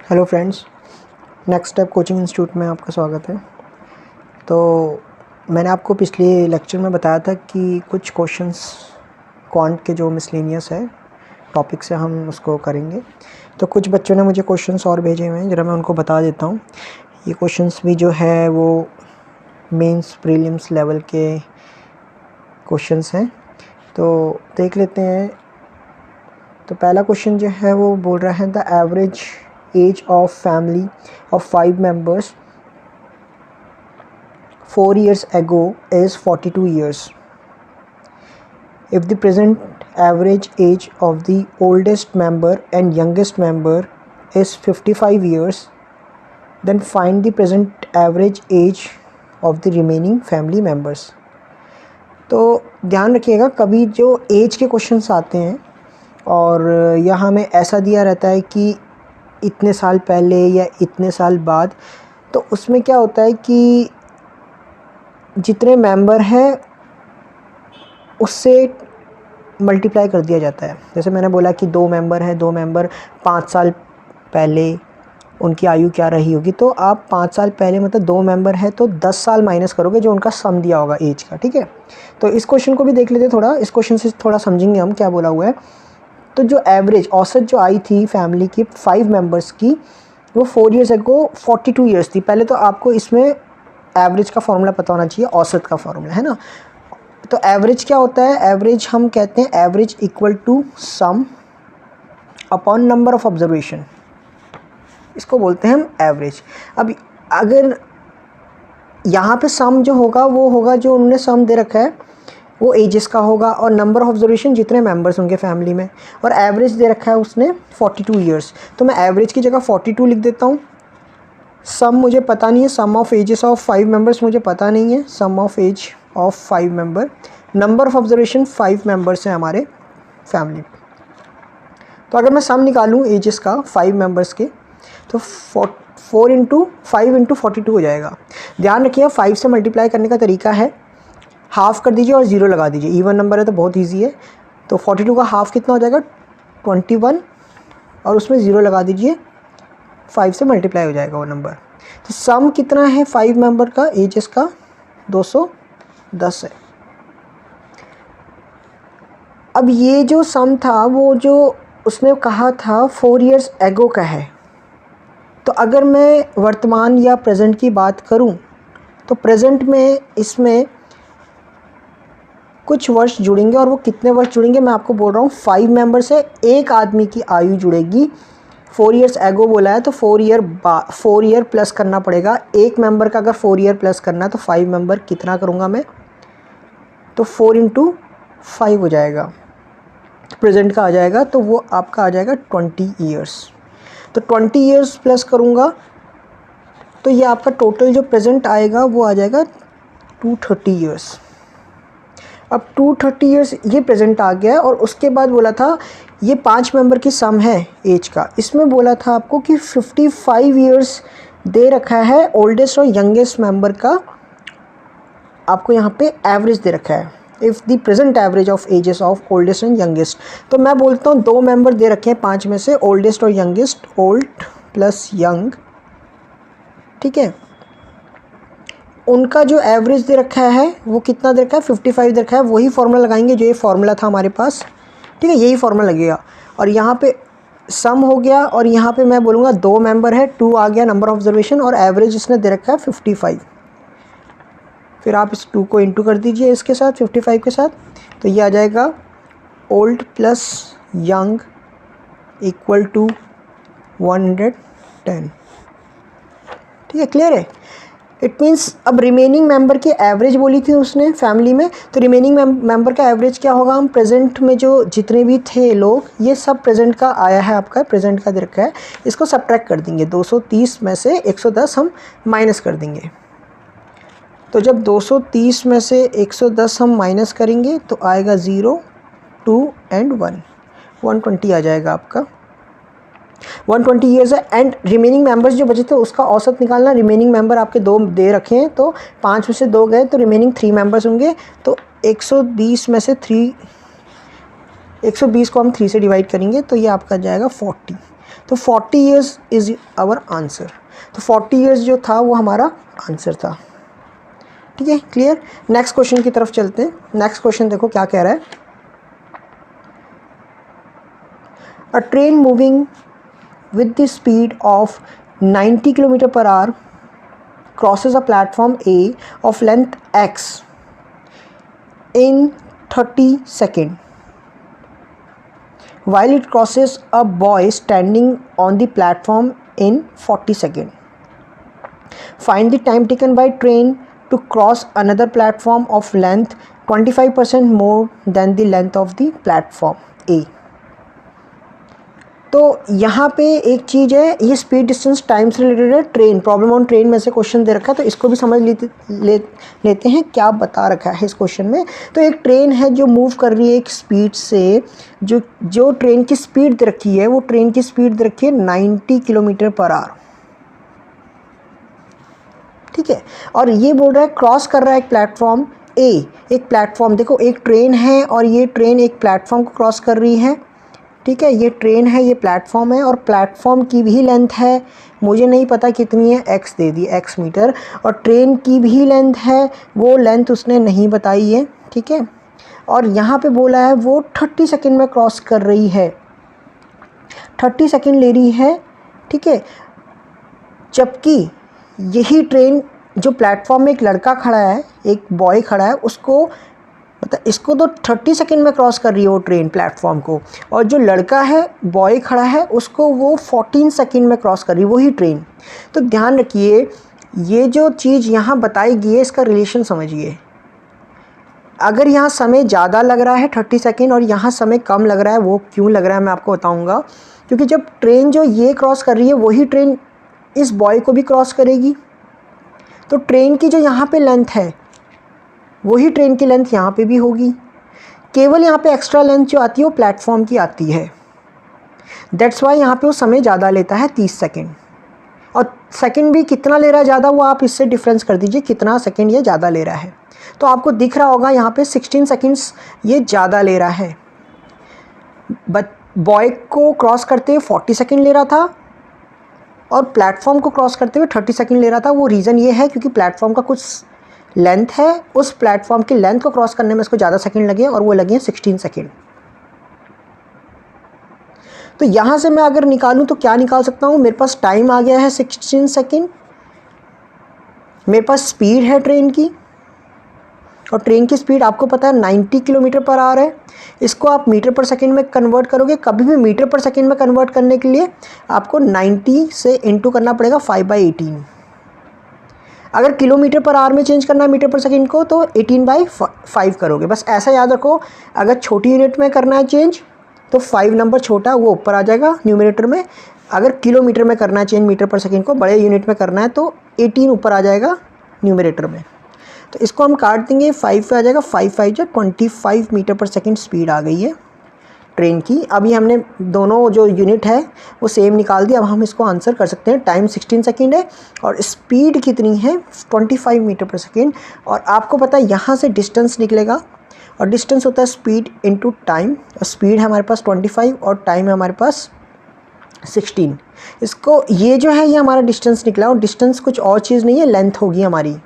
Hello friends, next step coaching institute में आपका स्वागत है। तो मैंने आपको पिछले लेक्चर में बताया था कि कुछ क्वेश्चंस क्वांट के जो मिसलेनियस है टॉपिक से हम उसको करेंगे। तो कुछ बच्चों ने मुझे क्वेश्चंस और भेजे हुए हैं, ज़रा मैं उनको बता देता हूँ। ये क्वेश्चंस भी जो है वो मेंस प्रीलिम्स लेवल के क्वेश्चंस हैं, तो देख लेते हैं। तो पहला क्वेश्चन जो है वो बोल रहा है the average age of family of 5 members 4 years ago is 42 years. If the present average age of the oldest member and youngest member is 55 years, then find the present average age of the remaining family members. तो ध्यान रखिएगा, कभी जो as के questions आते हैं और यहाँ में ऐसा दिया रहता है कि इतने साल पहले या इतने साल बाद, तो उसमें क्या होता है कि जितने मेंबर हैं उससे मल्टीप्लाई कर दिया जाता है। जैसे मैंने बोला कि 2 मेंबर हैं, 2 मेंबर 5 साल पहले उनकी आयु क्या रही होगी, तो आप 5 साल पहले मतलब 2 मेंबर है तो 10 साल माइनस करोगे जो उनका सम दिया होगा एज का। ठीक है, तो इस क्वेश्चन को भी देख लेते थोड़ा, इस क्वेश्चन से थोड़ा समझेंगे हम क्या बोला हुआ है। तो जो एवरेज औसत जो आई थी फैमिली की 5 मेंबर्स की, वो 4 ईयर्स एगो 42 ईयर्स थी। पहले तो आपको इसमें एवरेज का फॉर्मूला पता होना चाहिए, औसत का फॉर्मूला है ना। तो एवरेज क्या होता है? एवरेज हम कहते हैं average equal to sum upon number of observation, इसको बोलते हैं हम एवरेज। अब अगर यहाँ पे सम जो होगा वो होगा जो उन्होंने सम दे रखा है वो एजेस का होगा, और नंबर ऑफ ऑब्जर्वेशन जितने मेंबर्स होंगे फैमिली में, और एवरेज दे रखा है उसने 42 ईयर्स। तो मैं एवरेज की जगह 42 लिख देता हूँ। सम मुझे पता नहीं है, sum of ages of 5 members मुझे पता नहीं है, sum of age of 5 member. Number of observation 5 members हैं हमारे फैमिली। तो अगर मैं सम निकालूँ एजेस का 5 मेंबर्स के, तो 4 इंटू 5 इंटू 42 हो जाएगा। ध्यान रखिए 5 से मल्टीप्लाई करने का तरीका है, हाफ़ कर दीजिए और 0 लगा दीजिए। इवन नंबर है तो बहुत इजी है। तो 42 का हाफ़ कितना हो जाएगा? 21, और उसमें 0 लगा दीजिए, 5 से मल्टीप्लाई हो जाएगा वो नंबर। तो सम कितना है 5 मेंबर का एजेस का? 210 है। अब ये जो सम था वो जो उसने कहा था 4 ईयर्स एगो का है। तो अगर मैं वर्तमान या प्रेजेंट की बात करूं तो प्रेजेंट में इसमें कुछ वर्ष जुड़ेंगे, और वो कितने वर्ष जुड़ेंगे मैं आपको बोल रहा हूँ। 5 मेंबर से एक आदमी की आयु जुड़ेगी। 4 ईयर्स एगो बोला है तो 4 ईयर प्लस करना पड़ेगा। एक मेंबर का अगर 4 ईयर प्लस करना है तो 5 मेंबर कितना करूँगा मैं? तो 4 इंटू 5 हो जाएगा, तो प्रेजेंट का आ जाएगा, तो वो आपका आ जाएगा 20 ईयर्स। तो 20 ईयर्स प्लस करूँगा तो ये आपका टोटल जो प्रेजेंट आएगा वो आ जाएगा 230 ईयर्स। अब 230 ईयर्स ये प्रेजेंट आ गया, और उसके बाद बोला था ये 5 मेंबर की सम है एज का। इसमें बोला था आपको कि 55 ईयर्स दे रखा है ओल्डेस्ट और यंगेस्ट मेंबर का, आपको यहाँ पे एवरेज दे रखा है। If the present average of ages of oldest and youngest, तो मैं बोलता हूँ 2 मेंबर दे रखे हैं 5 में से, ओल्डेस्ट और यंगेस्ट, ओल्ड प्लस यंग। ठीक है, उनका जो एवरेज दे रखा है वो कितना दे रखा है? 55 दे रखा है। वही फार्मूला लगाएंगे जो ये फार्मूला था हमारे पास। ठीक है, यही फार्मूला लगेगा, और यहाँ पे सम हो गया, और यहाँ पे मैं बोलूँगा 2 मेंबर है, 2 आ गया नंबर ऑफ ऑब्जर्वेशन, और एवरेज इसने दे रखा है 55। फिर आप इस 2 को इंटू कर दीजिए इसके साथ, 55 के साथ, तो ये आ जाएगा old plus young equal to 110। ठीक है, क्लियर है? इट मीन्स अब रिमेनिंग मेंबर की एवरेज बोली थी उसने फैमिली में, तो रिमेनिंग मेंबर का एवरेज क्या होगा? हम प्रेजेंट में जो जितने भी थे लोग, ये सब प्रेजेंट का आया है, आपका प्रेजेंट का दे रखा है, इसको सब्ट्रैक्ट कर देंगे। 230 में से 110 हम माइनस कर देंगे। तो जब 230 में से 110 हम माइनस करेंगे तो आएगा 0, 2 एंड 1, 120 आ जाएगा आपका। 120 ईयर्स है। एंड रिमेनिंग मेंबर्स जो बचे थे उसका औसत निकालना। रिमेनिंग मेंबर आपके 2 दे रखे हैं, तो 5 में से 2 गए तो रिमेनिंग 3 मेंबर्स होंगे। तो 120 में से 120 को हम 3 से डिवाइड करेंगे तो ये आपका जाएगा 40। तो 40 ईयर्स इज़ आवर आंसर। तो 40 ईयर्स जो था वो हमारा आंसर था। ठीक है, क्लियर। नेक्स्ट क्वेश्चन की तरफ चलते हैं। नेक्स्ट क्वेश्चन देखो क्या कह रहा है। अ train moving with the speed of 90 km per hour crosses a platform A of length x in 30 seconds. While it crosses a boy standing on the platform in 40 seconds. Find the time taken by train to cross another platform of length 25% more than the length of the platform A. तो यहाँ पे एक चीज़ है, ये speed distance time से related है। Train, problem on train में से क्वेश्चन दे रखा है, तो इसको भी समझ लेते हैं क्या बता रखा है इस क्वेश्चन में। तो एक ट्रेन है जो मूव कर रही है एक स्पीड से, जो ट्रेन की स्पीड दे रखी है, वो ट्रेन की स्पीड दे रखी है 90 किलोमीटर पर आवर। ठीक है, और ये बोल रहा है क्रॉस कर रहा है एक प्लेटफॉर्म ए। एक प्लेटफॉर्म, देखो एक ट्रेन है और ये ट्रेन एक प्लेटफॉर्म को क्रॉस कर रही है। ठीक है, ये ट्रेन है, ये प्लेटफॉर्म है, और प्लेटफॉर्म की भी लेंथ है, मुझे नहीं पता कितनी है, x दे दी, x मीटर, और ट्रेन की भी लेंथ है, वो लेंथ उसने नहीं बताई है। ठीक है, और यहाँ पे बोला है वो 30 सेकंड में क्रॉस कर रही है, 30 सेकंड ले रही है। ठीक है, जबकि यही ट्रेन जो प्लेटफॉर्म में एक लड़का खड़ा है, एक बॉय खड़ा है, उसको मतलब इसको तो 30 सेकंड में क्रॉस कर रही है वो ट्रेन प्लेटफॉर्म को, और जो लड़का है, बॉय खड़ा है, उसको वो 14 सेकंड में क्रॉस कर रही है वही ट्रेन। तो ध्यान रखिए, ये जो चीज़ यहाँ बताई गई है इसका रिलेशन समझिए। अगर यहाँ समय ज़्यादा लग रहा है 30 सेकंड और यहाँ समय कम लग रहा है, वो क्यों लग रहा है मैं आपको बताऊँगा। क्योंकि जब ट्रेन जो ये क्रॉस कर रही है वही ट्रेन इस बॉय को भी क्रॉस करेगी, तो ट्रेन की जो यहाँ पे लेंथ है वही ट्रेन की लेंथ यहाँ पे भी होगी। केवल यहाँ पे एक्स्ट्रा लेंथ जो आती है वो प्लेटफॉर्म की आती है। दैट्स वाई यहाँ पे वो समय ज़्यादा लेता है 30 सेकंड, और सेकंड भी कितना ले रहा है ज़्यादा, वो आप इससे डिफरेंस कर दीजिए कितना सेकंड ये ज़्यादा ले रहा है। तो आपको दिख रहा होगा यहाँ पे 16 सेकंड्स ये ज़्यादा ले रहा है। बॉय को क्रॉस करते हुए 40 सेकंड ले रहा था और प्लेटफॉर्म को क्रॉस करते हुए 30 सेकंड ले रहा था। वो रीज़न ये है क्योंकि प्लेटफॉर्म का कुछ लेंथ है, उस प्लेटफॉर्म की लेंथ को क्रॉस करने में इसको ज़्यादा सेकंड लगे, और वो लगे 16 सेकंड। तो यहाँ से मैं अगर निकालूँ तो क्या निकाल सकता हूँ, मेरे पास टाइम आ गया है 16 सेकंड, मेरे पास स्पीड है ट्रेन की, और ट्रेन की स्पीड आपको पता है 90 किलोमीटर पर आवर है। इसको आप मीटर पर सेकंड में कन्वर्ट करोगे, कभी भी मीटर पर सेकंड में कन्वर्ट करने के लिए आपको 90 से इंटू करना पड़ेगा 5/18। अगर किलोमीटर पर आवर में चेंज करना है मीटर पर सेकंड को तो 18/5 करोगे। बस ऐसा याद रखो, अगर छोटी यूनिट में करना है चेंज तो 5 नंबर छोटा वो ऊपर आ जाएगा न्यूमरेटर में। अगर किलोमीटर में करना है चेंज मीटर पर सेकंड को, बड़े यूनिट में करना है तो 18 ऊपर आ जाएगा न्यूमरेटर में। तो इसको हम काट देंगे, 5 पे आ जाएगा, 5×5 = 25 मीटर पर सेकंड स्पीड आ गई है ट्रेन की। अभी हमने दोनों जो यूनिट है वो सेम निकाल दिया। अब हम इसको आंसर कर सकते हैं। टाइम 16 सेकंड है और स्पीड कितनी है 25 मीटर पर सेकंड। और आपको पता है यहाँ से डिस्टेंस निकलेगा, और डिस्टेंस होता है स्पीड इनटू टाइम, और स्पीड है हमारे पास 25 और टाइम है हमारे पास 16। इसको ये जो है ये हमारा डिस्टेंस निकला, और डिस्टेंस कुछ और चीज़ नहीं है, लेंथ होगी हमारी।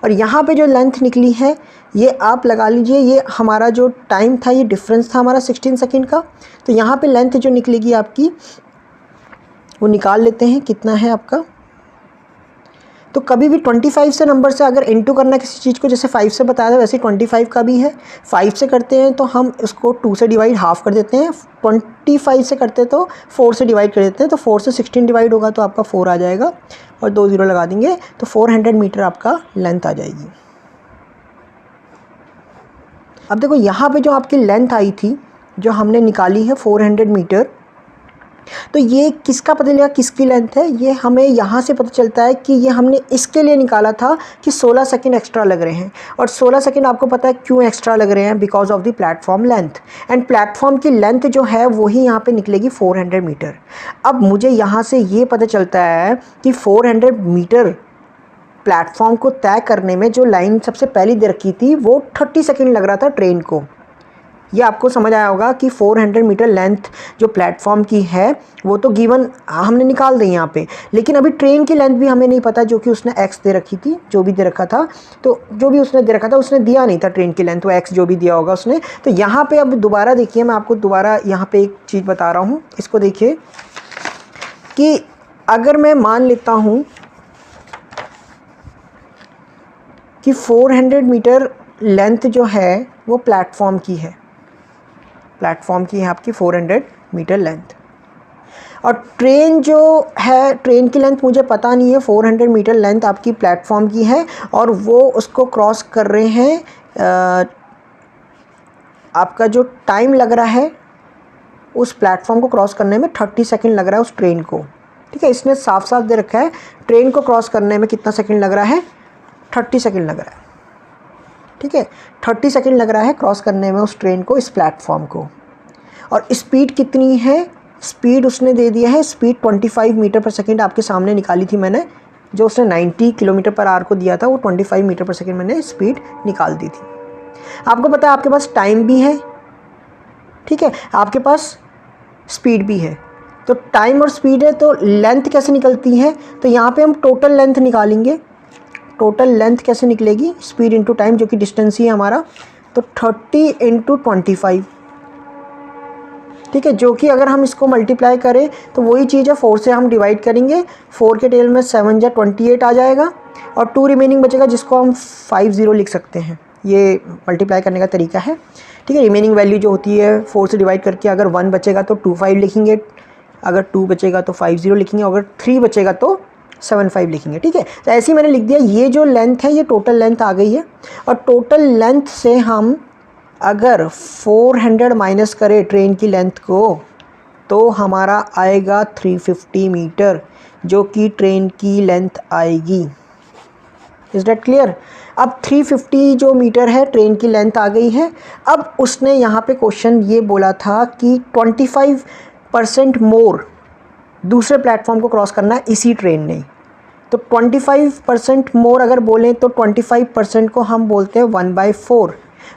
और यहाँ पे जो लेंथ निकली है ये आप लगा लीजिए, ये हमारा जो टाइम था ये डिफरेंस था हमारा 16 सेकंड का। तो यहाँ पे लेंथ जो निकलेगी आपकी वो निकाल लेते हैं कितना है आपका। तो कभी भी 25 से नंबर से अगर इनटू करना किसी चीज़ को, जैसे 5 से बताया था वैसे 25 का भी है। 5 से करते हैं तो हम इसको 2 से डिवाइड हाफ कर देते हैं, 25 से करते हैं तो 4 से डिवाइड कर देते हैं। तो 4 से 16 डिवाइड होगा तो आपका 4 आ जाएगा, और 2 0 लगा देंगे तो 400 मीटर आपका लेंथ आ जाएगी। अब देखो यहाँ पे जो आपकी लेंथ आई थी जो हमने निकाली है 400 मीटर, तो ये किसका पता चलेगा किसकी लेंथ है, ये हमें यहाँ से पता चलता है कि ये हमने इसके लिए निकाला था कि 16 सेकंड एक्स्ट्रा लग रहे हैं। और 16 सेकंड आपको पता है क्यों एक्स्ट्रा लग रहे हैं, because of the platform length. And platform की लेंथ जो है वही यहाँ पे निकलेगी 400 मीटर। अब मुझे यहाँ से ये पता चलता है कि 400 मीटर प्लेटफॉर्म को तय करने में जो लाइन सबसे पहली दे रखी थी वो 30 सेकेंड लग रहा था ट्रेन को। ये आपको समझ आया होगा कि 400 मीटर लेंथ जो प्लेटफॉर्म की है वो तो गिवन हमने निकाल दी यहाँ पे, लेकिन अभी ट्रेन की लेंथ भी हमें नहीं पता, जो कि उसने x दे रखी थी, जो भी दे रखा था, तो जो भी उसने दे रखा था उसने दिया नहीं था ट्रेन की लेंथ, वो x जो भी दिया होगा उसने। तो यहाँ पे अब दोबारा देखिए, मैं आपको दोबारा यहाँ पे एक चीज़ बता रहा हूँ, इसको देखिए कि अगर मैं मान लेता हूँ कि 400 मीटर लेंथ जो है वो प्लेटफॉर्म की है, प्लेटफॉर्म की है आपकी 400 मीटर लेंथ, और ट्रेन जो है, ट्रेन की लेंथ मुझे पता नहीं है, 400 मीटर लेंथ आपकी प्लेटफॉर्म की है, और वो उसको क्रॉस कर रहे हैं। आपका जो टाइम लग रहा है उस प्लेटफॉर्म को क्रॉस करने में 30 सेकंड लग रहा है उस ट्रेन को, ठीक है। इसने साफ साफ दे रखा है ट्रेन को क्रॉस करने में कितना सेकंड लग रहा है, 30 सेकंड लग रहा है, ठीक है। 30 सेकंड लग रहा है क्रॉस करने में उस ट्रेन को, इस प्लेटफॉर्म को। और स्पीड कितनी है, स्पीड उसने दे दिया है, स्पीड 25 मीटर पर सेकंड आपके सामने निकाली थी मैंने, जो उसने 90 किलोमीटर पर आवर को दिया था, वो 25 मीटर पर सेकंड मैंने स्पीड निकाल दी थी। आपको पता है आपके पास टाइम भी है, ठीक है, आपके पास स्पीड भी है, तो टाइम और स्पीड है तो लेंथ कैसे निकलती है, तो यहाँ पे हम टोटल लेंथ निकालेंगे। टोटल लेंथ कैसे निकलेगी, स्पीड इंटू टाइम, जो कि डिस्टेंस ही है हमारा, तो 30 इंटू 25, ठीक है, जो कि अगर हम इसको मल्टीप्लाई करें तो वही चीज़ है, 4 से हम डिवाइड करेंगे, 4 के टेल में 7 या 28 आ जाएगा, और 2 रिमेनिंग बचेगा, जिसको हम 50 लिख सकते हैं। ये मल्टीप्लाई करने का तरीका है, ठीक है। रिमेनिंग वैल्यू जो होती है 4 से डिवाइड करके, अगर 1 बचेगा तो 25 लिखेंगे, अगर 2 बचेगा तो 50 लिखेंगे, अगर 3 बचेगा तो 75 लिखेंगे, ठीक है। तो ऐसे ही मैंने लिख दिया। ये जो लेंथ है ये टोटल लेंथ आ गई है, और टोटल लेंथ से हम अगर 400 माइनस करें ट्रेन की लेंथ को, तो हमारा आएगा 350 मीटर, जो कि ट्रेन की लेंथ आएगी। Is that clear. अब 350 जो मीटर है ट्रेन की लेंथ आ गई है। अब उसने यहाँ पे क्वेश्चन ये बोला था कि 25% मोर दूसरे प्लेटफॉर्म को क्रॉस करना है इसी ट्रेन ने, तो 25% मोर अगर बोलें तो 25% को हम बोलते हैं 1/4।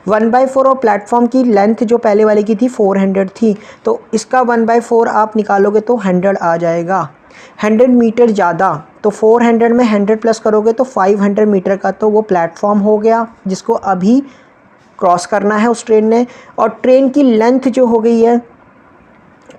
1/4 और प्लेटफॉर्म की लेंथ जो पहले वाले की थी 400 थी, तो इसका 1/4 आप निकालोगे तो 100 आ जाएगा। 100 मीटर ज़्यादा, तो 400 में 100 प्लस करोगे तो 500 मीटर का तो वो प्लेटफॉर्म हो गया, जिसको अभी क्रॉस करना है उस ट्रेन ने। और ट्रेन की लेंथ जो हो गई है,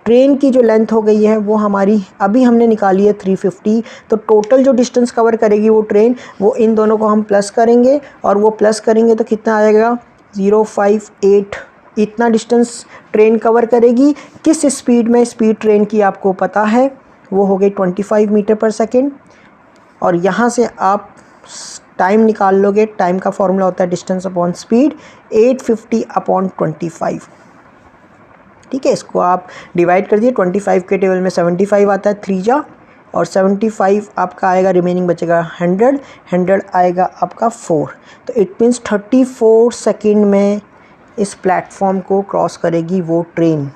ट्रेन की जो लेंथ हो गई है वो हमारी अभी हमने निकाली है 350। तो टोटल जो डिस्टेंस कवर करेगी वो ट्रेन, वो इन दोनों को हम प्लस करेंगे, और वो प्लस करेंगे तो कितना आएगा, 058। इतना डिस्टेंस ट्रेन कवर करेगी। किस स्पीड में, स्पीड ट्रेन की आपको पता है, वो हो गई 25 मीटर पर सेकेंड। और यहाँ से आप टाइम निकाल लोगे, टाइम का फॉर्मूला होता है डिस्टेंस अपॉन स्पीड, 850 अपॉन 25, ठीक है। इसको आप डिवाइड कर दिए, 25 के टेबल में 75 आता है 3 जा, और 75 आपका आएगा, रिमेनिंग बचेगा 100, 100 आएगा आपका 4। तो इट मीन्स 34 सेकेंड में इस प्लेटफॉर्म को क्रॉस करेगी वो ट्रेन,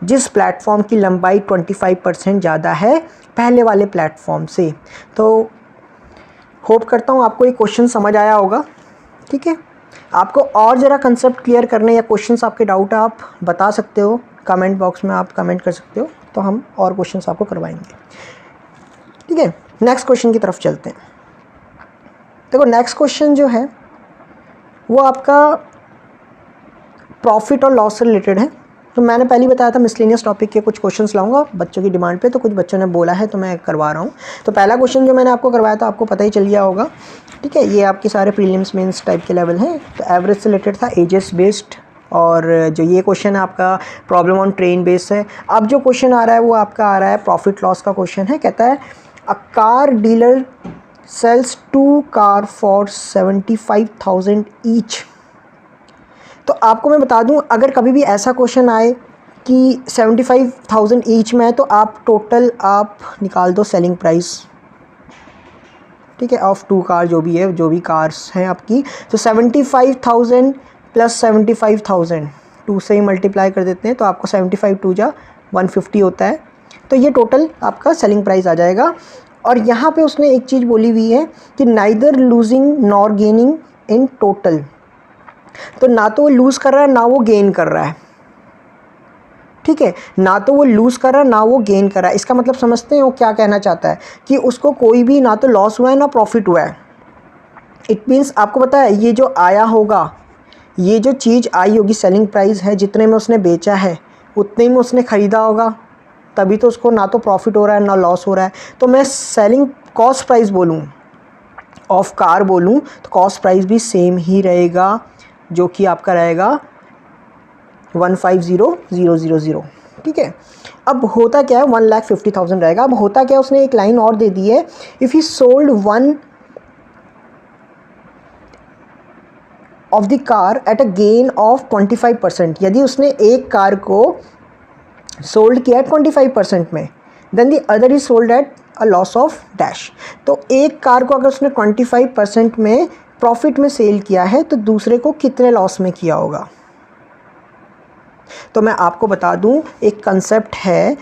जिस प्लेटफॉर्म की लंबाई 25% ज़्यादा है पहले वाले प्लेटफॉर्म से। तो होप करता हूँ आपको ये क्वेश्चन समझ आया होगा, ठीक है। आपको और ज़रा कंसेप्ट क्लियर करने या क्वेश्चंस आपके डाउट आप बता सकते हो, कमेंट बॉक्स में आप कमेंट कर सकते हो, तो हम और क्वेश्चंस आपको करवाएंगे, ठीक है। नेक्स्ट क्वेश्चन की तरफ चलते हैं। देखो नेक्स्ट क्वेश्चन जो है वो आपका प्रॉफिट और लॉस से रिलेटेड है। तो मैंने पहले बताया था मिसलेनियस टॉपिक के कुछ क्वेश्चंस लाऊंगा बच्चों की डिमांड पे, तो कुछ बच्चों ने बोला है तो मैं करवा रहा हूँ। तो पहला क्वेश्चन जो मैंने आपको करवाया था आपको पता ही चल गया होगा, ठीक है। ये आपके सारे प्रीलिम्स मेंस टाइप के लेवल हैं। तो एवरेज से रिलेटेड था, एजेस बेस्ड, और जो ये क्वेश्चन है आपका प्रॉब्लम ऑन ट्रेन बेस है। अब जो क्वेश्चन आ रहा है वो आपका आ रहा है प्रॉफिट लॉस का क्वेश्चन है। कहता है a car dealer sells 2 car for 75,000 each. तो आपको मैं बता दूं, अगर कभी भी ऐसा क्वेश्चन आए कि 75,000 ईच में है, तो आप टोटल आप निकाल दो सेलिंग प्राइस, ठीक है, ऑफ 2 कार, जो भी है, जो भी कार्स हैं आपकी। तो 75,000 प्लस 75,000 2 से ही मल्टीप्लाई कर देते हैं, तो आपको 75 2 जा 150 होता है। तो ये टोटल आपका सेलिंग प्राइस आ जाएगा। और यहाँ पे उसने एक चीज़ बोली हुई है कि neither losing nor gaining in total. तो ना तो वो लूज़ कर रहा है ना वो गेन कर रहा है, ठीक है, ना तो वो लूज़ कर रहा है ना वो गेन कर रहा है। इसका मतलब समझते हैं वो क्या कहना चाहता है कि उसको कोई भी ना तो लॉस हुआ है ना प्रॉफिट हुआ है। इट मीन्स आपको पता है ये जो आया होगा, ये जो चीज़ आई होगी सेलिंग प्राइस है, जितने में उसने बेचा है उतने में उसने ख़रीदा होगा, तभी तो उसको ना तो प्रॉफिट हो रहा है ना लॉस हो रहा है। तो मैं सेलिंग कॉस्ट प्राइस बोलूँ ऑफ कार बोलूँ तो कॉस्ट प्राइस भी सेम ही रहेगा, जो कि आपका रहेगा 150,000। ठीक है, अब होता क्या है 1,50,000 रहेगा। अब होता क्या है, उसने एक लाइन और दे दी है, if he sold one of the car at a gain of 25%, यदि उसने एक कार को सोल्ड किया 25% में, then the other is sold at a loss of dash. तो एक कार को अगर उसने 25% में प्रॉफिट में सेल किया है तो दूसरे को कितने लॉस में किया होगा। तो मैं आपको बता दूं, एक कंसेप्ट है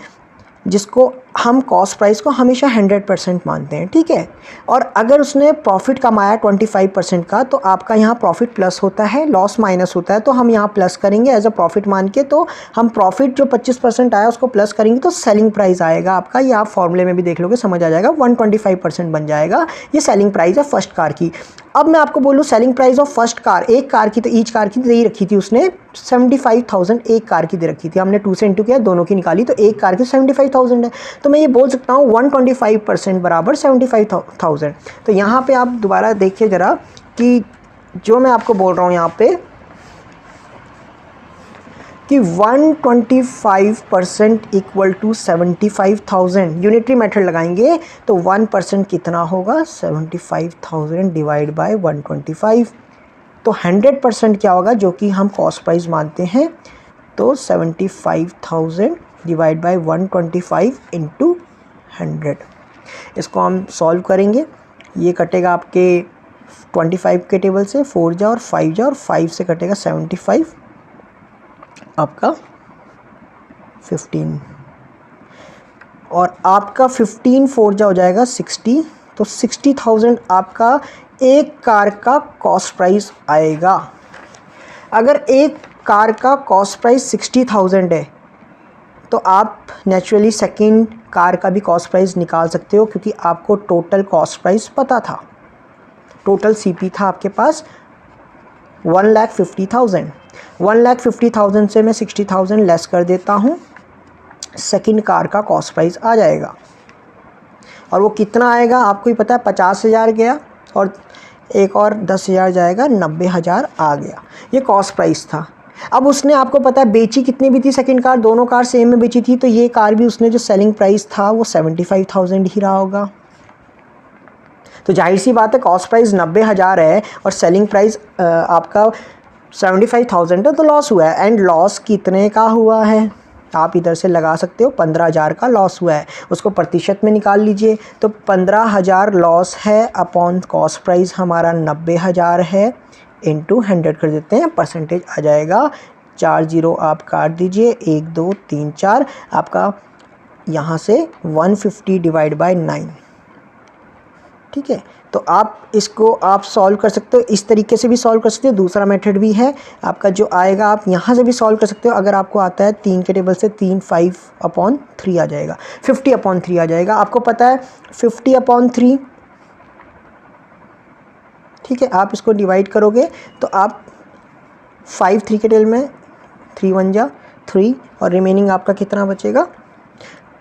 जिसको हम कॉस्ट प्राइस को हमेशा 100% मानते हैं। ठीक है, और अगर उसने प्रॉफिट कमाया 25% का तो आपका यहाँ प्रॉफिट प्लस होता है, लॉस माइनस होता है, तो हम यहाँ प्लस करेंगे एज अ प्रॉफिट मान के। तो हम प्रॉफिट जो 25% आया उसको प्लस करेंगे तो सेलिंग प्राइस आएगा आपका, ये आप फॉर्मूले में भी देख लोगे समझ आ जाएगा, 125% बन जाएगा। ये सेलिंग प्राइस है फर्स्ट कार की। अब मैं आपको बोलूँ selling price of first car, एक कार की, तो ईच कार की दे रखी थी उसने 75,000, एक कार की दे रखी थी, हमने 2 से इंटू किया, दोनों की निकाली, तो एक कार की 75,000 है। तो मैं ये बोल सकता हूँ 125% बराबर 75,000। तो यहाँ पे आप दोबारा देखिए ज़रा कि जो मैं आपको बोल रहा हूँ यहाँ पे कि 125% इक्वल टू 75,000, यूनिटरी मेथड लगाएंगे तो 1% कितना होगा, 75,000 डिवाइड बाय 125। तो 100% क्या होगा, जो कि हम कॉस्ट प्राइस मानते हैं, तो 75,000 डिवाइड बाय 125 इंटू 100। इसको हम सॉल्व करेंगे, ये कटेगा आपके 25 के टेबल से, 4 जा और 5 जा, और 5 से कटेगा 75, आपका 15, और आपका 15 4 जा हो जाएगा 60। तो 60,000 आपका एक कार का कॉस्ट प्राइस आएगा। अगर एक कार का कॉस्ट प्राइस 60,000 है तो आप नेचुरली सेकंड कार का भी कॉस्ट प्राइस निकाल सकते हो, क्योंकि आपको टोटल कॉस्ट प्राइस पता था, टोटल सीपी था आपके पास 1,50,000। 1,50,000 से मैं 60,000 लेस कर देता हूँ, सेकंड कार का कॉस्ट प्राइस आ जाएगा। और वो कितना आएगा आपको ही पता है, 50,000 गया और एक और 10,000 जाएगा, 90,000 आ गया। ये कॉस्ट प्राइस था। अब उसने आपको पता है बेची कितनी भी थी सेकंड कार, दोनों कार सेम में बेची थी, तो ये कार भी उसने जो सेलिंग प्राइस था वो 75,000 ही रहा होगा। तो जाहिर सी बात है कॉस्ट प्राइस 90,000 है और सेलिंग प्राइस आपका 75,000 है, तो लॉस हुआ है। एंड लॉस कितने का हुआ है आप इधर से लगा सकते हो, 15,000 का लॉस हुआ है, उसको प्रतिशत में निकाल लीजिए। तो 15,000 लॉस है अपॉन कॉस्ट प्राइस हमारा 90,000 है, इंटू 100 कर देते हैं, परसेंटेज आ जाएगा 4 0 आप काट दीजिए, 1 2 3 4, आपका यहाँ से 150 डिवाइड बाय 9। ठीक है, तो आप इसको आप सॉल्व कर सकते हो, इस तरीके से भी सॉल्व कर सकते हो, दूसरा मेथड भी है आपका जो आएगा, आप यहाँ से भी सॉल्व कर सकते हो। अगर आपको आता है 3 के टेबल से 3 5/3 आ जाएगा, 50/3 आ जाएगा। आपको पता है 50/3, ठीक है, आप इसको डिवाइड करोगे तो आप 5 3 के टेबल में 3 1 जा 3, और रिमेनिंग आपका कितना बचेगा,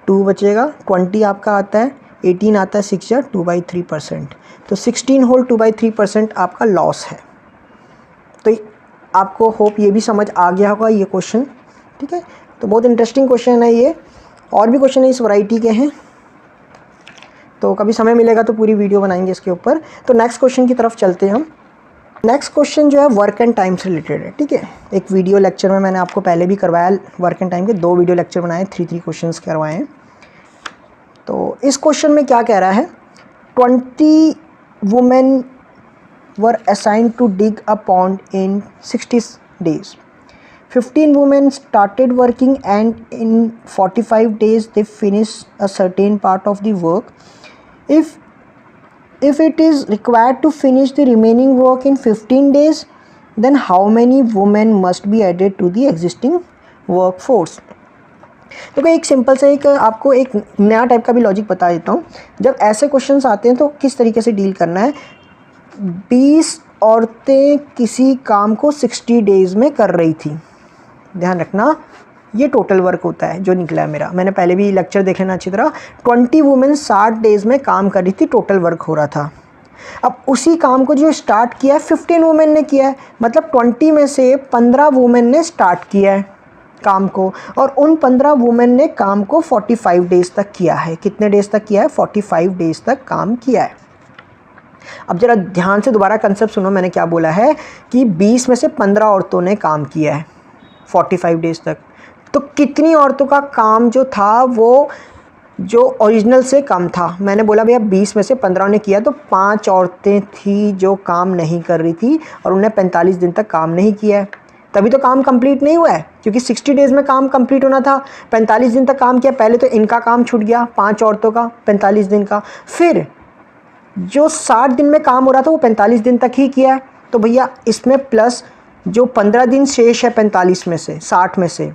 2 बचेगा। 20 आपका आता है, 18 आता है, 6 या 2/3%। तो 16 होल 2/3% आपका लॉस है। तो आपको होप ये भी समझ आ गया होगा ये क्वेश्चन। ठीक है, तो बहुत इंटरेस्टिंग क्वेश्चन है ये, और भी क्वेश्चन इस वैरायटी के हैं, तो कभी समय मिलेगा तो पूरी वीडियो बनाएंगे इसके ऊपर। तो नेक्स्ट क्वेश्चन की तरफ चलते हैं हम। नेक्स्ट क्वेश्चन जो है वर्क एंड टाइम से रिलेटेड है। ठीक है, एक वीडियो लेक्चर में मैंने आपको पहले भी करवाया वर्क एंड टाइम के, 2 वीडियो लेक्चर बनाए, 3 क्वेश्चंस करवाए हैं। तो इस क्वेश्चन में क्या कह रहा है, 20 women were assigned to dig a pond in 60 days. 15 women started working and in 45 days they finished a certain part of the work. If it is required to finish the remaining work in 15 days, then how many women must be added to the existing workforce? देखो एक simple से एक आपको एक नया type का भी logic बता देता हूँ। जब ऐसे क्वेश्चंस आते हैं तो किस तरीके से डील करना है। 20 औरतें किसी काम को 60 डेज़ में कर रही थी। ध्यान रखना ये टोटल वर्क होता है जो निकला है मेरा, मैंने पहले भी लेक्चर देख लेना अच्छी तरह। 20 वुमेन 60 डेज़ में काम कर रही थी, टोटल वर्क हो रहा था। अब उसी काम को जो स्टार्ट किया है 15 वुमेन ने किया है, मतलब 20 में से 15 वुमेन ने स्टार्ट किया है काम को, और उन 15 वुमेन ने काम को 45 डेज़ तक किया है। कितने डेज़ तक किया है? 45 डेज़ तक काम किया है। अब ज़रा ध्यान से दोबारा कंसेप्ट सुनो, मैंने क्या बोला है कि 20 में से 15 औरतों ने काम किया है 45 डेज़ तक। तो कितनी औरतों का काम जो था वो जो ओरिजिनल से कम था। मैंने बोला भैया 20 में से 15 ने किया, तो 5 औरतें थी जो काम नहीं कर रही थी और उन्हें 45 दिन तक काम नहीं किया है, तभी तो काम कंप्लीट नहीं हुआ है, क्योंकि 60 डेज़ में काम कंप्लीट होना था। 45 दिन तक काम किया, पहले तो इनका काम छूट गया 5 औरतों का 45 दिन का, फिर जो 60 दिन में काम हो रहा था वो 45 दिन तक ही किया है। तो भैया इसमें प्लस जो 15 दिन शेष है 45 में से 60 में से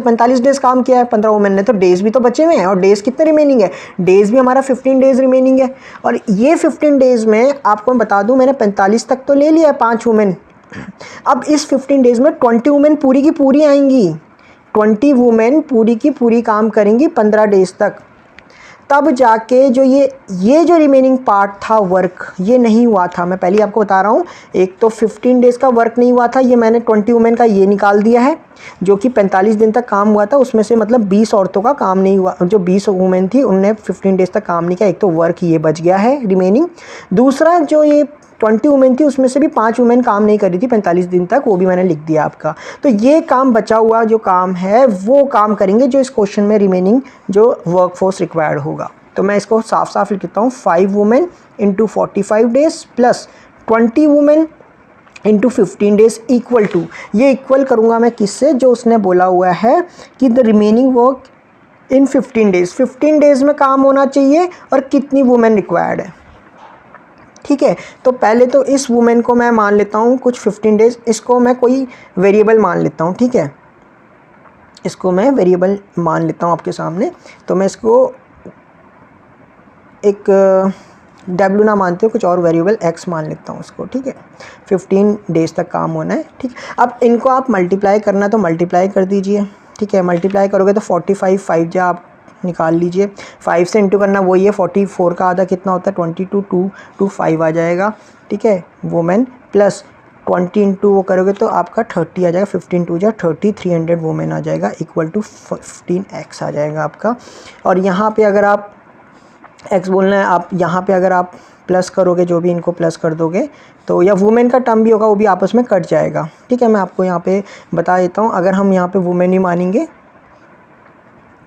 45 डेज़ काम किया है 15 वुमेन ने, तो डेज़ भी तो बचे हुए हैं। और डेज़ कितने रिमेनिंग है? डेज़ भी हमारा 15 डेज़ रिमेनिंग है। और ये 15 डेज़ में आपको मैं बता दूं, मैंने 45 तक तो ले लिया है 5 वुमेन। अब इस 15 डेज़ में 20 वुमेन पूरी की पूरी आएंगी, 20 वुमेन पूरी की पूरी काम करेंगी 15 डेज़ तक। तब जाके जो ये जो रिमेनिंग पार्ट था वर्क, ये नहीं हुआ था। मैं पहले आपको बता रहा हूँ, एक तो 15 डेज़ का वर्क नहीं हुआ था, ये मैंने 20 वुमेन का ये निकाल दिया है, जो कि 45 दिन तक काम हुआ था। उसमें से मतलब 20 औरतों का काम नहीं हुआ, जो 20 वुमेन थी उनने 15 डेज़ तक काम नहीं किया। एक तो वर्क ये बच गया है रिमेनिंग, दूसरा जो ये 20 वुमेन थी उसमें से भी 5 वुमेन काम नहीं कर रही थी 45 दिन तक, वो भी मैंने लिख दिया आपका। तो ये काम बचा हुआ जो काम है वो काम करेंगे जो इस क्वेश्चन में रिमेनिंग जो वर्कफोर्स रिक्वायर्ड होगा। तो मैं इसको साफ साफ लिख देता हूँ, 5 women into 45 days plus 20 women into 15 days equal to, ये इक्वल करूँगा मैं किससे? जो उसने बोला हुआ है कि the remaining work in 15 days, 15 days में काम होना चाहिए और कितनी वुमेन रिक्वायर्ड है। ठीक है, तो पहले तो इस वुमेन को मैं मान लेता हूँ कुछ 15 डेज़, इसको मैं कोई वेरिएबल मान लेता हूँ। ठीक है, इसको मैं वेरिएबल मान लेता हूँ आपके सामने। तो मैं इसको एक W ना मानते हो, कुछ और वेरिएबल X मान लेता हूँ उसको। ठीक है, 15 डेज़ तक काम होना है। ठीक, अब इनको आप मल्टीप्लाई करना तो मल्टीप्लाई कर दीजिए। ठीक है, मल्टीप्लाई करोगे तो 45 5 जा आप निकाल लीजिए, 5 से इंटू करना वही है, 44 का आधा कितना होता है 22, 2 2 5 आ जाएगा। ठीक है, वुमेन प्लस 20 इंटू वो करोगे तो आपका 30 आ जाएगा, 15 2 जा 30, 300 वुमेन आ जाएगा इक्वल टू 15x आ जाएगा आपका। और यहाँ पे अगर आप x बोलना है, आप यहाँ पे अगर आप प्लस करोगे, जो भी इनको प्लस कर दोगे तो या वुमेन का टर्म भी होगा वो भी आपस में कट जाएगा। ठीक है, मैं आपको यहाँ पे बता देता हूँ, अगर हम यहाँ पे वुमेन ही मानेंगे,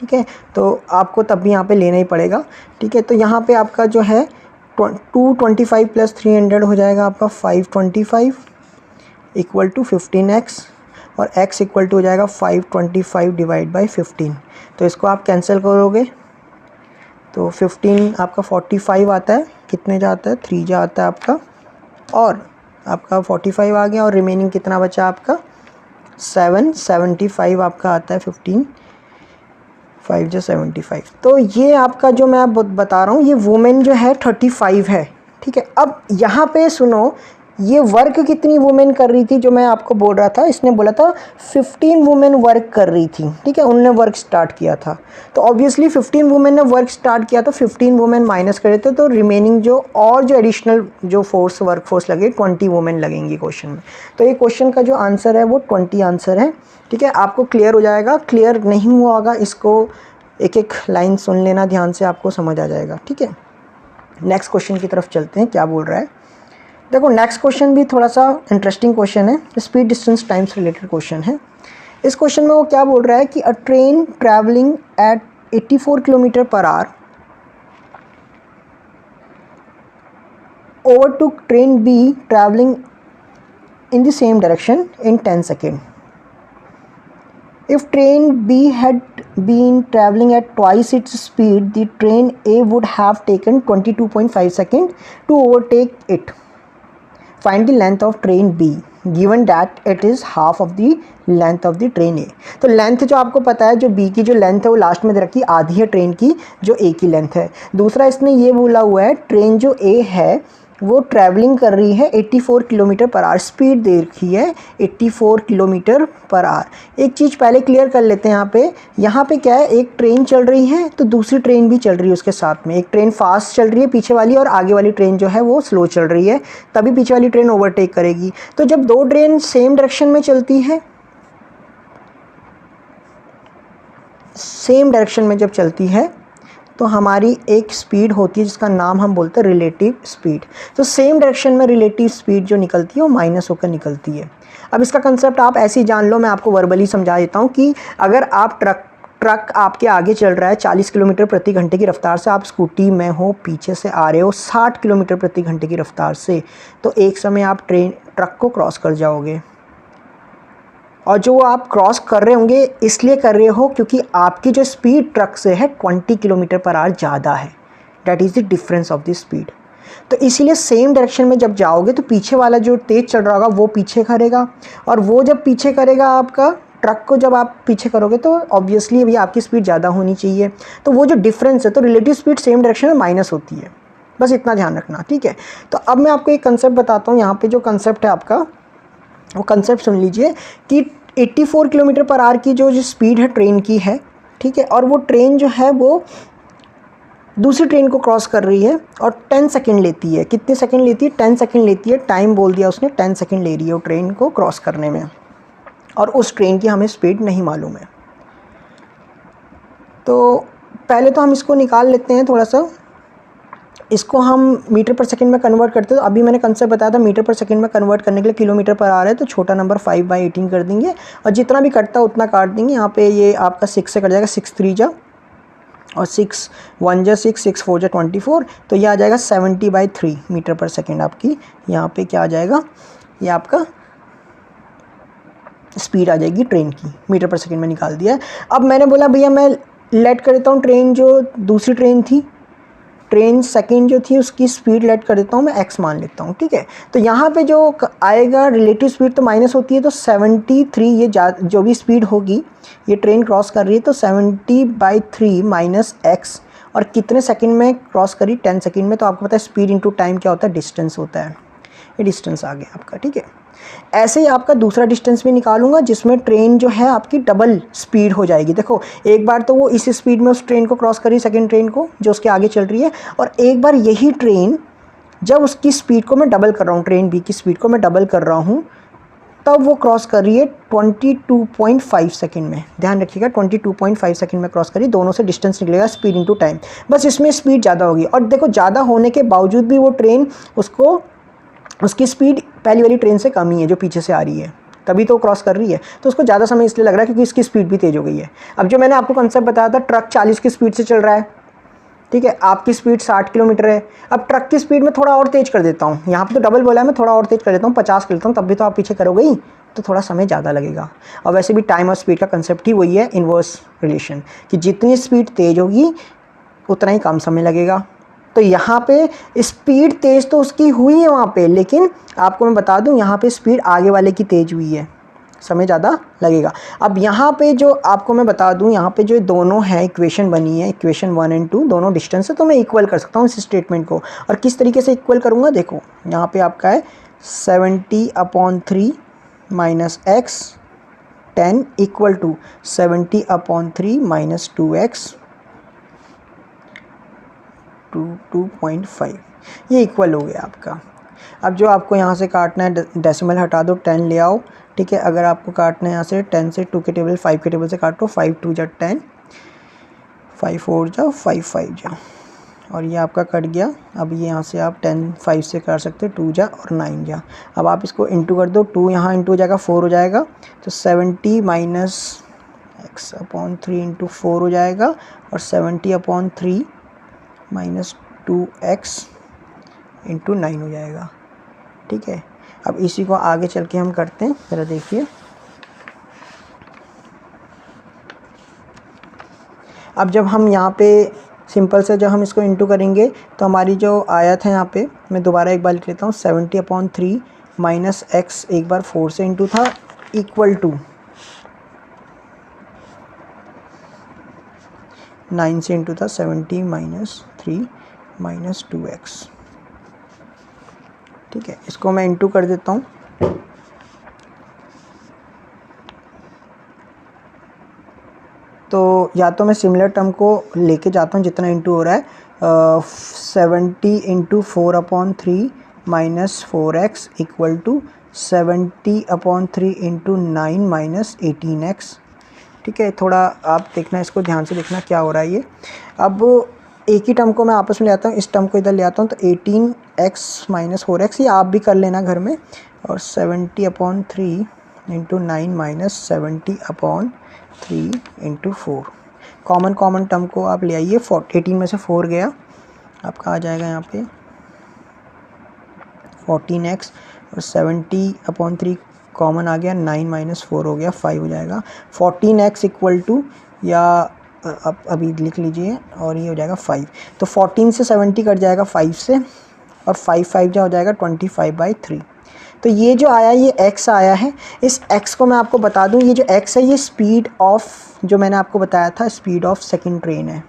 ठीक है, तो आपको तब भी यहाँ पे लेना ही पड़ेगा। ठीक है, तो यहाँ पे आपका जो है 225 प्लस 300 हो जाएगा आपका 525 इक्वल टू 15x, और x इक्वल टू हो जाएगा 525 डिवाइड बाई 15। तो इसको आप कैंसिल करोगे तो 15 आपका 45 आता है, कितने जाता है 3 जाता है आपका, और आपका 45 आ गया, और रिमेनिंग कितना बचा आपका 775 आपका आता है। 15 5 जो 75। तो ये आपका जो मैं बता रहा हूँ ये वुमेन जो है 35 है। ठीक है, अब यहाँ पे सुनो, ये वर्क कितनी वुमेन कर रही थी जो मैं आपको बोल रहा था, इसने बोला था 15 वुमेन वर्क कर रही थी। ठीक है, उनने वर्क स्टार्ट किया था, तो ऑब्वियसली 15 वुमेन ने वर्क स्टार्ट किया तो 15 वुमेन माइनस कर देते तो रिमेनिंग जो और जो एडिशनल जो वर्क फोर्स लगे 20 वुमेन लगेंगी क्वेश्चन में। तो ये क्वेश्चन का जो आंसर है वो 20 आंसर है। ठीक है, आपको क्लियर हो जाएगा, क्लियर नहीं हुआ होगा इसको एक एक लाइन सुन लेना ध्यान से, आपको समझ आ जाएगा। ठीक है, नेक्स्ट क्वेश्चन की तरफ चलते हैं, क्या बोल रहा है। देखो नेक्स्ट क्वेश्चन भी थोड़ा सा इंटरेस्टिंग क्वेश्चन है, speed distance times related question है। इस क्वेश्चन में वो क्या बोल रहा है कि अ train travelling eight 84 kilometre per hour overtook train B traveling in the same direction in 10 seconds. If train B had been traveling at twice its speed, the train A would have taken 22.5 seconds to overtake it. Find the length of train B given that it is half of the length of the train A. तो लेंथ जो आपको पता है, जो B की जो length है वो लास्ट में दे रखी, आधी है ट्रेन की जो ए की लेंथ है। दूसरा इसने ये बोला हुआ है ट्रेन जो ए है वो ट्रैवलिंग कर रही है 84 किलोमीटर पर आवर, स्पीड दे रखी है 84 किलोमीटर पर आवर। एक चीज़ पहले क्लियर कर लेते हैं, यहाँ पे क्या है, एक ट्रेन चल रही है तो दूसरी ट्रेन भी चल रही है उसके साथ में। एक ट्रेन फास्ट चल रही है पीछे वाली और आगे वाली ट्रेन जो है वो स्लो चल रही है, तभी पीछे वाली ट्रेन ओवरटेक करेगी। तो जब दो ट्रेन सेम डायरेक्शन में चलती है, सेम डायरेक्शन में जब चलती है तो हमारी एक स्पीड होती है जिसका नाम हम बोलते हैं रिलेटिव स्पीड। तो सेम डायरेक्शन में रिलेटिव स्पीड जो निकलती है वो माइनस होकर निकलती है। अब इसका कंसेप्ट आप ऐसे ही जान लो, मैं आपको वर्बली समझा देता हूँ कि अगर आप ट्रक आपके आगे चल रहा है 40 किलोमीटर प्रति घंटे की रफ्तार से, आप स्कूटी में हो पीछे से आ रहे हो 60 किलोमीटर प्रति घंटे की रफ्तार से, तो एक समय आप ट्रक को क्रॉस कर जाओगे। और जो आप क्रॉस कर रहे होंगे इसलिए कर रहे हो क्योंकि आपकी जो स्पीड ट्रक से है 20 किलोमीटर पर आवर ज़्यादा है। That is the difference of the speed. तो इसीलिए सेम डायरेक्शन में जब जाओगे तो पीछे वाला जो तेज़ चल रहा होगा वो पीछे करेगा, और वो जब पीछे करेगा आपका ट्रक को, जब आप पीछे करोगे तो ऑब्वियसली अभी आपकी स्पीड ज़्यादा होनी चाहिए। तो वो जो डिफरेंस है, तो रिलेटिव स्पीड सेम डायरेक्शन में माइनस होती है, बस इतना ध्यान रखना, ठीक है। तो अब मैं आपको एक कंसेप्ट बताता हूँ। यहाँ पर जो कंसेप्ट है आपका, वो कंसेप्ट सुन लीजिए कि 84 किलोमीटर पर आवर की जो स्पीड है ट्रेन की है, ठीक है, और वो ट्रेन जो है वो दूसरी ट्रेन को क्रॉस कर रही है और 10 सेकंड लेती है। कितने सेकंड लेती है? 10 सेकंड लेती है। टाइम बोल दिया उसने, 10 सेकंड ले रही है वो ट्रेन को क्रॉस करने में, और उस ट्रेन की हमें स्पीड नहीं मालूम है। तो पहले तो हम इसको निकाल लेते हैं थोड़ा सा, इसको हम मीटर पर सेकंड में कन्वर्ट करते हैं। तो अभी मैंने कंसेप्ट बताया था मीटर पर सेकंड में कन्वर्ट करने के लिए किलोमीटर पर आ रहा है, तो छोटा नंबर 5/18 कर देंगे और जितना भी कटता है उतना काट देंगे। यहाँ पे ये आपका 6 से कट जाएगा, 6 3 जा और 6 1 जा 6, 6 4 जा 24, तो ये आ जाएगा 70/3 मीटर पर सेकेंड आपकी। यहाँ पे क्या आ जाएगा, ये आपका स्पीड आ जाएगी ट्रेन की, मीटर पर सेकेंड में निकाल दिया है। अब मैंने बोला भैया मैं लेट कर देता हूँ ट्रेन, जो दूसरी ट्रेन थी, ट्रेन सेकंड जो थी उसकी स्पीड लेट कर देता हूँ मैं, x मान लेता हूँ, ठीक है। तो यहाँ पे जो आएगा रिलेटिव स्पीड तो माइनस होती है, तो 73, ये जो भी स्पीड होगी ये ट्रेन क्रॉस कर रही है, तो 70/3 माइनस x, और कितने सेकंड में क्रॉस करी? 10 सेकंड में। तो आपको पता है स्पीड इंटू टाइम क्या होता है? डिस्टेंस होता है। ये डिस्टेंस आ गया आपका, ठीक है। ऐसे ही आपका दूसरा डिस्टेंस भी निकालूंगा जिसमें ट्रेन जो है आपकी डबल स्पीड हो जाएगी। देखो एक बार तो वो इस स्पीड में उस ट्रेन को क्रॉस करी, सेकंड ट्रेन को जो उसके आगे चल रही है, और एक बार यही ट्रेन जब उसकी स्पीड को मैं डबल कर रहा हूँ, ट्रेन बी की स्पीड को मैं डबल कर रहा हूँ, तब वो क्रॉस कर रही है 22.5 सेकंड में। ध्यान रखिएगा 22.5 सेकंड में क्रॉस करी, दोनों से डिस्टेंस निकलेगा स्पीड इंटू टाइम। बस इसमें स्पीड ज़्यादा होगी, और देखो ज़्यादा होने के बावजूद भी वो ट्रेन उसकी स्पीड पहली वाली ट्रेन से कम ही है जो पीछे से आ रही है, तभी तो क्रॉस कर रही है। तो उसको ज़्यादा समय इसलिए लग रहा है क्योंकि इसकी स्पीड भी तेज़ हो गई है। अब जो मैंने आपको कंसेप्ट बताया था, ट्रक 40 की स्पीड से चल रहा है, ठीक है, आपकी स्पीड 60 किलोमीटर है। अब ट्रक की स्पीड में थोड़ा और तेज़ कर देता हूँ, यहाँ पे तो डबल बोला है, मैं थोड़ा और तेज़ कर देता हूँ, 50 कर लेता हूँ, तब भी तो आप पीछे करोगे ही, तो थोड़ा समय ज़्यादा लगेगा। और वैसे भी टाइम और स्पीड का कंसेप्ट ही वही है, इन्वर्स रिलेशन, कि जितनी स्पीड तेज़ होगी उतना ही कम समय लगेगा। तो यहाँ पे स्पीड तेज़ तो उसकी हुई है वहाँ पे, लेकिन आपको मैं बता दूँ यहाँ पे स्पीड आगे वाले की तेज़ हुई है, समय ज़्यादा लगेगा। अब यहाँ पे जो आपको मैं बता दूँ, यहाँ पे जो दोनों हैं इक्वेशन बनी है, इक्वेशन 1 और 2 दोनों डिस्टेंस है, तो मैं इक्वल कर सकता हूँ इस स्टेटमेंट को। और किस तरीके से इक्वल करूँगा, देखो यहाँ पे आपका है 70/3 minus x 10 equal to 70/3 minus 2x 2.5, ये इक्वल हो गया आपका। अब जो आपको यहाँ से काटना है, डेसिमल हटा दो, 10 ले आओ, ठीक है। अगर आपको काटना है यहाँ से 10 से 2 के टेबल 5 के टेबल से काटो, 5 2 जा 10, 5 4 जा 5 5 जा, और ये आपका कट गया। अब ये यहाँ से आप 10 5 से कर सकते हो, 2 जा और 9 जा। अब आप इसको इंटू कर दो, 2 यहाँ इंटू हो जाएगा 4 हो जाएगा, तो 70 माइनस x/3 इंटू 4 हो जाएगा, और 70/3 माइनस 2x इंटू 9 हो जाएगा, ठीक है। अब इसी को आगे चल के हम करते हैं, ज़रा देखिए। अब जब हम यहाँ पे सिंपल से जब हम इसको इंटू करेंगे तो हमारी जो आयत है यहाँ पे, मैं दोबारा एक बार लिख लेता हूँ, 70/3 माइनस एक्स एक बार 4 से इंटू था इक्वल टू 9 से इंटू था 70 माइनस 3 माइनस 2x। ठीक है, इसको मैं इंटू कर देता हूँ। तो या तो मैं सिमिलर टर्म को लेके जाता हूँ जितना इंटू हो रहा है, 70 into 4/3 minus 4x equal to 70/3 into 9 minus 18x। ठीक है, थोड़ा आप देखना, इसको ध्यान से देखना क्या हो रहा है ये। अब एक ही टर्म को मैं आपस में ले आता हूँ, इस टर्म को इधर ले आता हूँ, तो 18x माइनस 4x, ये आप भी कर लेना घर में, और 70/3 into 9 minus 70/3 into 4। Common term को आप ले आइए, 18 में से 4 गया, आपका आ जाएगा यहाँ पे 14x, और 70/3 कॉमन आ गया, 9 माइनस 4 हो गया 5 हो जाएगा। 14x इक्वल टू, या अब अभी लिख लीजिए, और ये हो जाएगा 5। तो 14 से 70 कट जाएगा 5 से, और 5 जो हो जाएगा 25/3। तो ये जो आया ये x आया है। इस x को मैं आपको बता दूं, ये जो x है ये स्पीड ऑफ, जो मैंने आपको बताया था स्पीड ऑफ सेकंड ट्रेन है,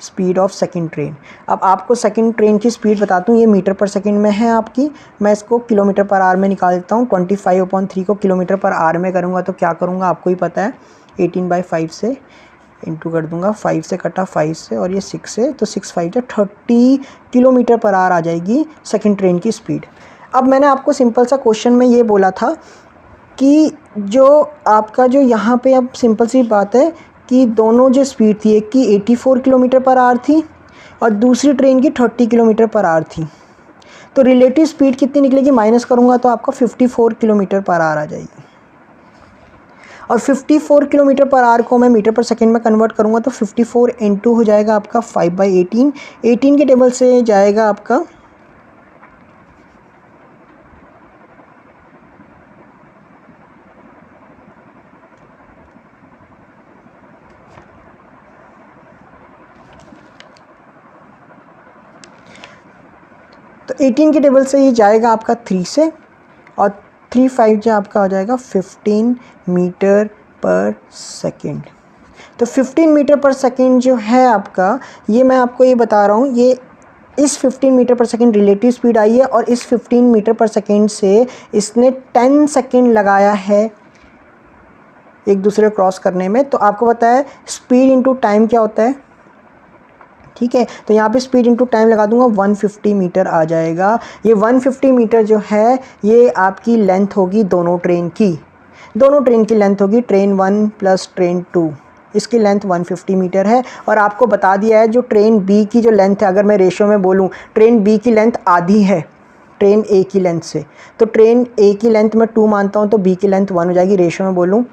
स्पीड ऑफ सेकंड ट्रेन। अब आपको सेकंड ट्रेन की स्पीड बताता हूँ, ये मीटर पर सेकंड में है आपकी, मैं इसको किलोमीटर पर आवर में निकाल देता हूँ। 25/3 को किलोमीटर पर आवर में करूँगा तो क्या करूँगा आपको ही पता है, 18/5 से इंटू कर दूंगा, 5 से कटा 5 से, और ये 6 से, तो 6×5 जो 30 किलोमीटर पर आवर आ जाएगी सेकंड ट्रेन की स्पीड। अब मैंने आपको सिंपल सा क्वेश्चन में ये बोला था कि जो आपका जो यहाँ पे, अब सिंपल सी बात है कि दोनों जो स्पीड थी, एक की 84 किलोमीटर पर आवर थी और दूसरी ट्रेन की 30 किलोमीटर पर आवर थी, तो रिलेटिव स्पीड कितनी निकलेगी, माइनस करूँगा तो आपका 54 किलोमीटर पर आवर आ जाएगी। और 54 किलोमीटर पर आवर को मैं मीटर पर सेकंड में कन्वर्ट करूँगा तो 54 इंटू हो जाएगा आपका 5/18। 18 के टेबल से जाएगा आपका 18 के टेबल से ये जाएगा आपका 3 से, और 3×5 जो आपका हो जाएगा 15 मीटर पर सेकेंड। तो 15 मीटर पर सेकेंड जो है आपका, ये मैं आपको ये बता रहा हूँ, ये इस 15 मीटर पर सेकेंड रिलेटिव स्पीड आई है, और इस 15 मीटर पर सेकेंड से इसने 10 सेकेंड लगाया है एक दूसरे क्रॉस करने में। तो आपको पता है स्पीड इंटू टाइम क्या होता है, ठीक है, तो यहाँ पे स्पीड इंटू टाइम लगा दूंगा, 150 मीटर आ जाएगा। ये 150 मीटर जो है ये आपकी लेंथ होगी दोनों ट्रेन की लेंथ होगी, ट्रेन 1 प्लस ट्रेन 2, इसकी लेंथ 150 मीटर है। और आपको बता दिया है जो ट्रेन बी की जो लेंथ है, अगर मैं रेशियो में बोलूँ, ट्रेन बी की लेंथ आधी है ट्रेन ए की लेंथ से, तो ट्रेन ए की लेंथ मैं 2 मानता हूँ, तो बी की लेंथ 1 हो जाएगी रेशियो में बोलूँ,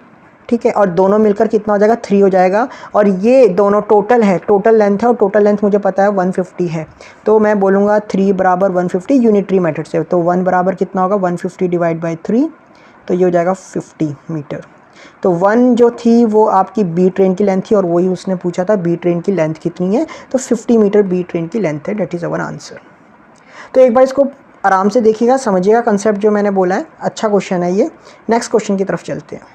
ठीक है, और दोनों मिलकर कितना हो जाएगा, 3 हो जाएगा। और ये दोनों टोटल है, टोटल लेंथ है, और टोटल लेंथ मुझे पता है 150 है, तो मैं बोलूँगा 3 बराबर 150 यूनिटरी मेथड से। तो 1 बराबर कितना होगा, 150 डिवाइड बाई 3, तो ये हो जाएगा 50 मीटर। तो 1 जो थी वो आपकी बी ट्रेन की लेंथ थी, और वही उसने पूछा था बी ट्रेन की लेंथ कितनी है, तो 50 मीटर बी ट्रेन की लेंथ है, डेट इज़ अवर आंसर। तो एक बार इसको आराम से देखिएगा, समझिएगा कंसेप्ट जो मैंने बोला है, अच्छा क्वेश्चन है ये। नेक्स्ट क्वेश्चन की तरफ चलते हैं।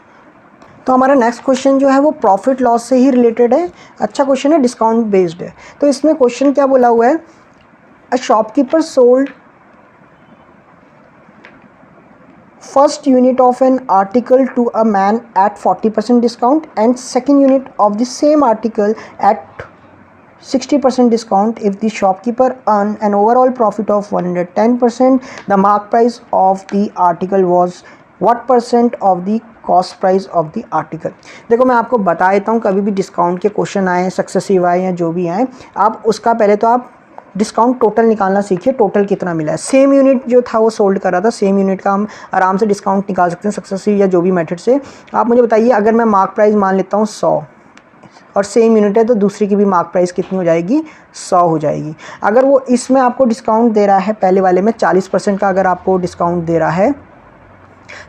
तो हमारा नेक्स्ट क्वेश्चन जो है वो प्रॉफिट लॉस से ही रिलेटेड है, अच्छा क्वेश्चन है, डिस्काउंट बेस्ड है। तो इसमें क्वेश्चन क्या बोला हुआ है, a shopkeeper sold first unit of an article to a man at 40% discount and second unit of the same article at 60% discount. If the shopkeeper earn an overall profit of 110%, the mark price of the article was what percent of the cost price of the article. देखो मैं आपको बता देता हूँ, कभी भी discount के question आए, सक्सेसिव आए या जो भी आए, आप उसका पहले तो आप डिस्काउंट टोटल निकालना सीखिए, टोटल कितना मिला है। सेम यूनिट जो था वो सोल्ड कर रहा था, सेम यूनिट का हम आराम से डिस्काउंट निकाल सकते हैं सक्सेसिव या जो भी मेथड से। आप मुझे बताइए, अगर मैं मार्क प्राइस मान लेता हूँ 100 और सेम यूनिट है, तो दूसरी की भी मार्क प्राइस कितनी हो जाएगी, 100 हो जाएगी। अगर वो इसमें आपको डिस्काउंट दे रहा है, पहले वाले में 40% का अगर आपको डिस्काउंट दे रहा है,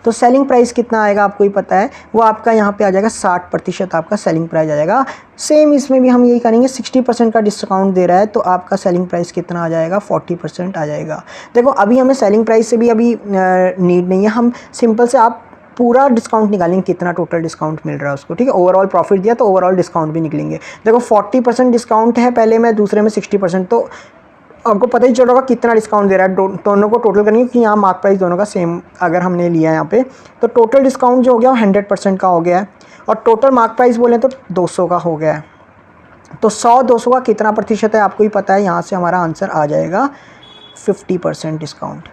तो सेलिंग प्राइस कितना आएगा आपको ही पता है, वो आपका यहाँ पे आ जाएगा 60% आपका सेलिंग प्राइस आ जाएगा। सेम इसमें भी हम यही करेंगे, 60% का डिस्काउंट दे रहा है तो आपका सेलिंग प्राइस कितना आ जाएगा, 40% आ जाएगा। देखो अभी हमें सेलिंग प्राइस से भी अभी नीड नहीं है, हम सिंपल से आप पूरा डिस्काउंट निकालेंगे कितना टोटल डिस्काउंट मिल रहा है उसको, ठीक है। ओवरऑल प्रॉफिट दिया तो ओवरऑल डिस्काउंट भी निकलेंगे। देखो 40% डिस्काउंट है पहले में, दूसरे में 60%, तो आपको पता ही चल रहा होगा कितना डिस्काउंट दे रहा है। दोनों को टोटल करेंगे कि यहाँ मार्क प्राइस दोनों का सेम अगर हमने लिया है यहाँ पे, तो टोटल डिस्काउंट जो हो गया वो 100% का हो गया है, और टोटल मार्क प्राइस बोले तो 200 का हो गया है। तो 100-200 का कितना प्रतिशत है आपको ही पता है, यहाँ से हमारा आंसर आ जाएगा 50% डिस्काउंट,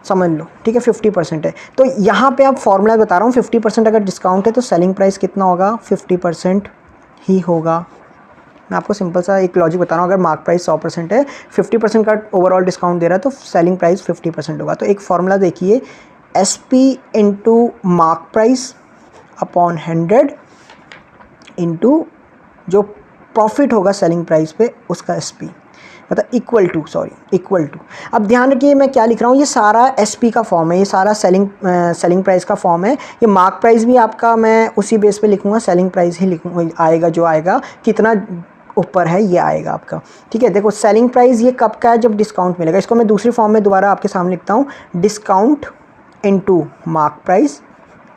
समझ लो, ठीक है। 50% है तो यहाँ पे आप फॉर्मूला बता रहा हूँ, 50% अगर डिस्काउंट है तो सेलिंग प्राइस कितना होगा, 50% ही होगा। मैं आपको सिंपल सा एक लॉजिक बता रहा हूँ, अगर मार्क प्राइस 100% है, 50% का ओवरऑल डिस्काउंट दे रहा है तो सेलिंग प्राइस 50% होगा। तो एक फॉर्मूला देखिए, SP into mark price upon 100 into जो प्रॉफिट होगा सेलिंग प्राइस पे उसका SP, मतलब इक्वल टू। अब ध्यान रखिए मैं क्या लिख रहा हूँ, ये सारा SP का फॉर्म है, ये सारा सेलिंग प्राइस का फॉर्म है। ये मार्क प्राइस भी आपका मैं उसी बेस पे लिखूँगा, सेलिंग प्राइस ही लिखूँगा, आएगा जो आएगा, कितना ऊपर है ये आएगा आपका, ठीक है। देखो सेलिंग प्राइस ये कब का है, जब डिस्काउंट मिलेगा। इसको मैं दूसरी फॉर्म में दोबारा आपके सामने लिखता हूँ, discount into mark price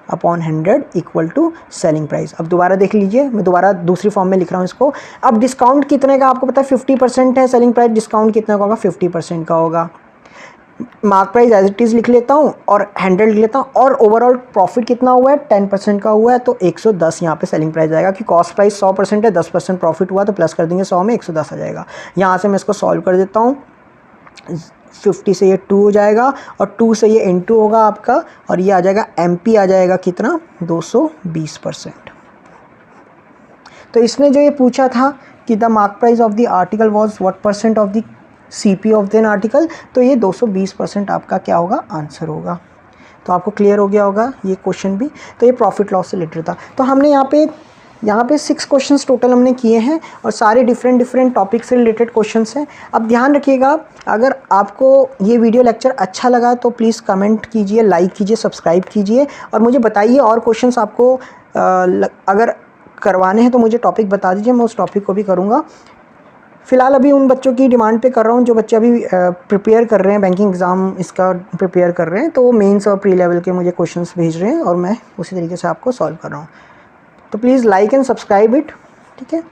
upon 100 equal to selling price. अब दोबारा देख लीजिए, मैं दोबारा दूसरी फॉर्म में लिख रहा हूँ इसको। अब डिस्काउंट कितने का आपको पता है, 50% है सेलिंग प्राइस, डिस्काउंट कितने का होगा, 50% का होगा। Mark price as it is लिख लेता हूँ और 100 लिख लेता हूँ, और ओवरऑल प्रॉफिट कितना हुआ है, 10% का हुआ है, तो 110 यहाँ पे सेलिंग प्राइस आएगा, कि कॉस्ट प्राइस 100% है, 10% प्रॉफिट हुआ तो प्लस कर देंगे 100 में, 110 आ जाएगा। यहाँ से मैं इसको सॉल्व कर देता हूँ, 50 से ये 2 हो जाएगा, और 2 से ये इनटू होगा आपका, और ये आ जाएगा MP आ जाएगा कितना, 220%। तो इसने जो ये पूछा था कि the mark price of the article was what percent of the CP of then article, तो ये 220% आपका क्या होगा, आंसर होगा। तो आपको क्लियर हो गया होगा ये क्वेश्चन भी। तो ये प्रॉफिट लॉस से रिलेटेड था। तो हमने यहाँ पे 6 क्वेश्चंस टोटल हमने किए हैं, और सारे डिफरेंट टॉपिक से रिलेटेड क्वेश्चंस हैं। अब ध्यान रखिएगा, अगर आपको ये वीडियो लेक्चर अच्छा लगा तो प्लीज़ कमेंट कीजिए, लाइक कीजिए, सब्सक्राइब कीजिए, और मुझे बताइए और क्वेश्चंस आपको अगर करवाने हैं तो मुझे टॉपिक बता दीजिए, मैं उस टॉपिक को भी करूँगा। फ़िलहाल अभी उन बच्चों की डिमांड पे कर रहा हूँ जो बच्चे अभी प्रिपेयर कर रहे हैं, बैंकिंग एग्ज़ाम इसका प्रिपेयर कर रहे हैं, तो वो मेंस और प्री लेवल के मुझे क्वेश्चंस भेज रहे हैं, और मैं उसी तरीके से आपको सॉल्व कर रहा हूँ। तो please like and subscribe it, ठीक है।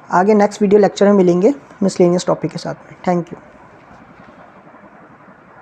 आगे नेक्स्ट वीडियो लेक्चर में मिलेंगे मिसलेनियस टॉपिक के साथ में। Thank you.